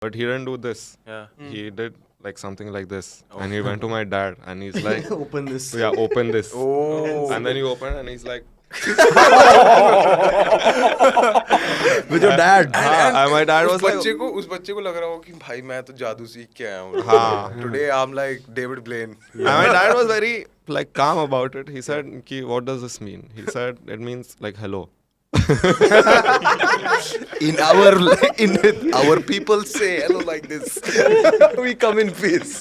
But he didn't do this. Yeah. He did like something like this. And he went to my dad and he's like, Open this. yeah, open this. Oh. And then he opened and he's like, With your dad. and my dad was like, उस बच्चे को लग रहा हो कि भाई मैं तो जादू सीख के आया हूँ. हाँ. Today I'm like David Blaine. And my dad was very like calm about it. He said, Ki, what does this mean? He said, it means like hello. In our people say hello like this. We come in peace.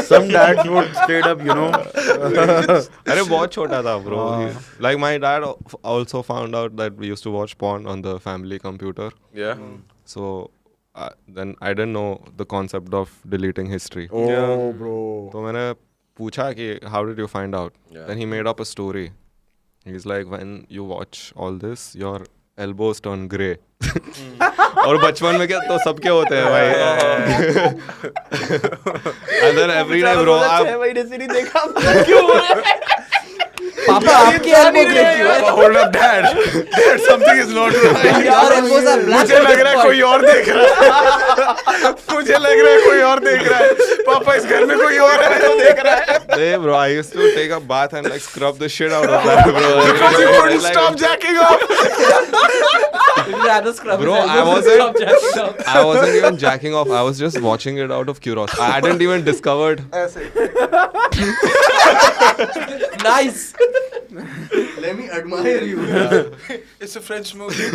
Some dads would straight up, अरे बहुत छोटा था bro. Like my dad also found out that we used to watch porn on the family computer. Yeah. So then I didn't know the concept of deleting history. Oh, bro. तो मैंने पूछा कि how did you find out? Yeah. Then he made up a story. He's like, when you watch all this, your elbows turn grey. और बचपन में क्या तो सबके होते हैं भाई. And then every day bro, 6 महीने से नहीं देखा. क्यों हो रहा है? पापा आपके elbow grey क्यों है? Hold up, Dad. Dad, something is not right. Your elbows are black. मुझे लग रहा है कोई और देख रहा है. मुझे लग रहा है कोई और देख रहा है. पापा इस घर में कोई और है जो देख रहा है. hey bro, I used to take a bath and like scrub the shit out of that bro. Because you couldn't stop jacking off. You'd rather scrub Bro, his I elbows wasn't- than stop jacking off. I wasn't even jacking off. I was just watching it out of curiosity. I hadn't even discovered. Nice. Let me admire you. It's a French movie.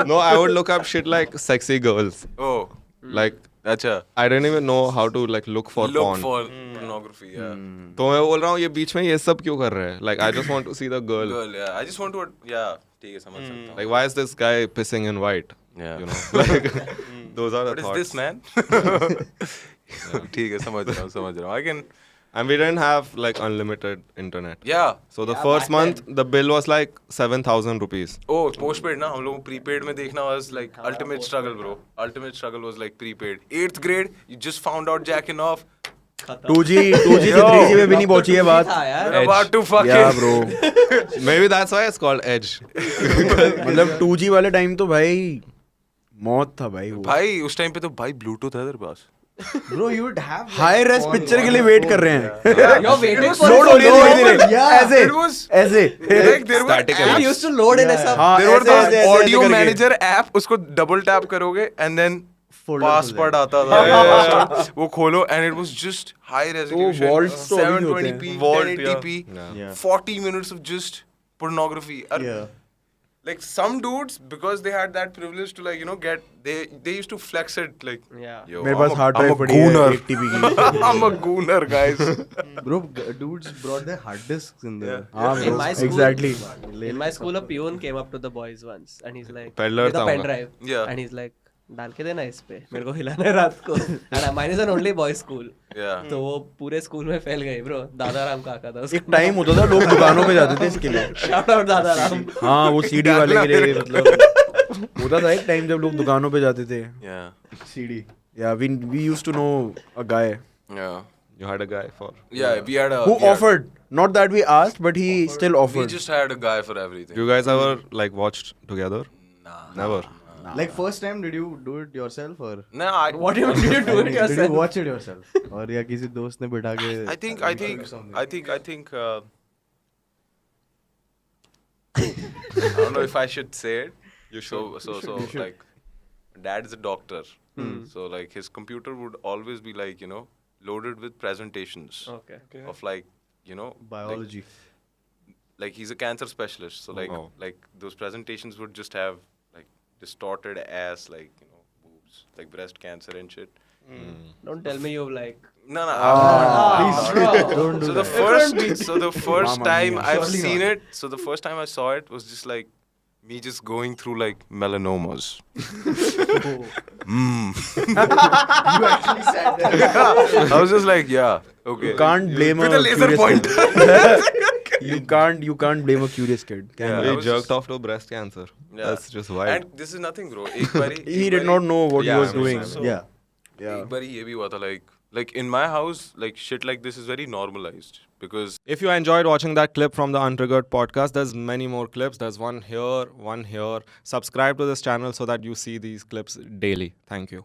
No, I would look up shit like sexy girls. Oh, Like अच्छा. I didn't even know how to like look for Look porn. for pornography. Yeah. तो मैं बोल रहा हूँ ये बीच में ये सब क्यों कर रहे हैं? Like I just want to see the girl. Girl, yeah. I just want to. Yeah. ठीक है समझ सकता हूँ. Like why is this guy pissing in white? Yeah. You know, like those are the What is thoughts. this, man? ठीक है समझ रहा हूँ. I can. And we didn't have like unlimited internet. Yeah. So the first month the bill was like 7,000 rupees. Oh, postpaid ना हम लोग prepaid में देखना was like ultimate struggle, bro. Ultimate struggle was like prepaid. 8th grade, you just found out jacking off. 2G से 3G में भी नहीं पहुंची है बात. था यार. You're about to fuck Yeah, it. bro. Maybe that's why it's called Edge. मतलब 2G वाले टाइम तो भाई मौत था भाई वो. भाई उस टाइम पे तो भाई ब्लूटूथ है तेरे पास. Bro, you would have. High res picture के लिए वेट कर रहे हैं. You're waiting for लोड हो रही है धीरे धीरे. ऐसे It was ऐसे. like there was Static It used to load in a sub. हाँ, there was ऐसे, ऐसे, ऐसे audio करके. manager app उसको डबल टैप करोगे and then Folder पासवर्ड आता था. वो खोलो and it was just high resolution. vaults तो अभी भी होते हैं. 720p, Vault, 1080p, Yeah. 40 minutes of just pornography. Yeah. Like some dudes, because they had that privilege to like get they used to flex it like. Yeah. Yo, मेरे पास I'm a- hard I'm drive a पड़ी है gooner. 8 TB की. I'm a gooner, guys. Bro, dudes brought their hard disks in there. हाँ In bro, my school, exactly. In my school, a peon came up to the boys once, and he's like, Peddler with a था pen होगा. drive, Yeah. and he's like, डाल के देना इस पे, मेरे को हिलाना है रात को. And mine is an only boys school. Yeah. तो वो पूरे स्कूल में फैल गई ब्रो. दादा राम काका था एक टाइम होता था लोग दुकानों पे जाते थे इसके लिए. शाउट आउट दादा राम. हाँ वो सीडी वाले के लिए मतलब होता था एक टाइम जब लोग दुकानों पे जाते थे. Yeah. CD. Yeah, we used to know a guy Yeah. You had a guy for. Yeah. We had a. who we had- offered. Not that we asked, but he still We offered. just had a guy for everything. You guys ever like watched together? Nah. Never. Like first time, did you do it yourself or Nah. What do you did you do it did you yourself? watch it yourself? और या किसी दोस्त ने बिठा के I think. I think. I don't know if I should say it. You So like, dad is a doctor. So like his computer would always be like loaded with presentations Okay. of like biology. like he's a cancer specialist. So like Wow. like those presentations would just have like distorted ass, like boobs, like breast cancer and shit. Don't tell me you like. No, I'm not. Bro. Don't do So the that. first Mamma time mia. I've Surely seen not. it, so the first time I saw it was just like me just going through like melanomas. I was just like, yeah, okay. You can't blame With a a laser curious pointer. kid. You can't blame a curious kid. Can Yeah. you? I He was jerked just- off to breast cancer. Yeah. That's just wild. And this is nothing, bro. एक बारी He did not know what he Yeah, was I mean, doing. so- Yeah. एक बारी ये भी हुआ था like in my house like shit like this is very normalized because If you enjoyed watching that clip from the Untriggered podcast, there's many more clips. There's one here, one here. Subscribe to this channel so that you see these clips daily. Thank you.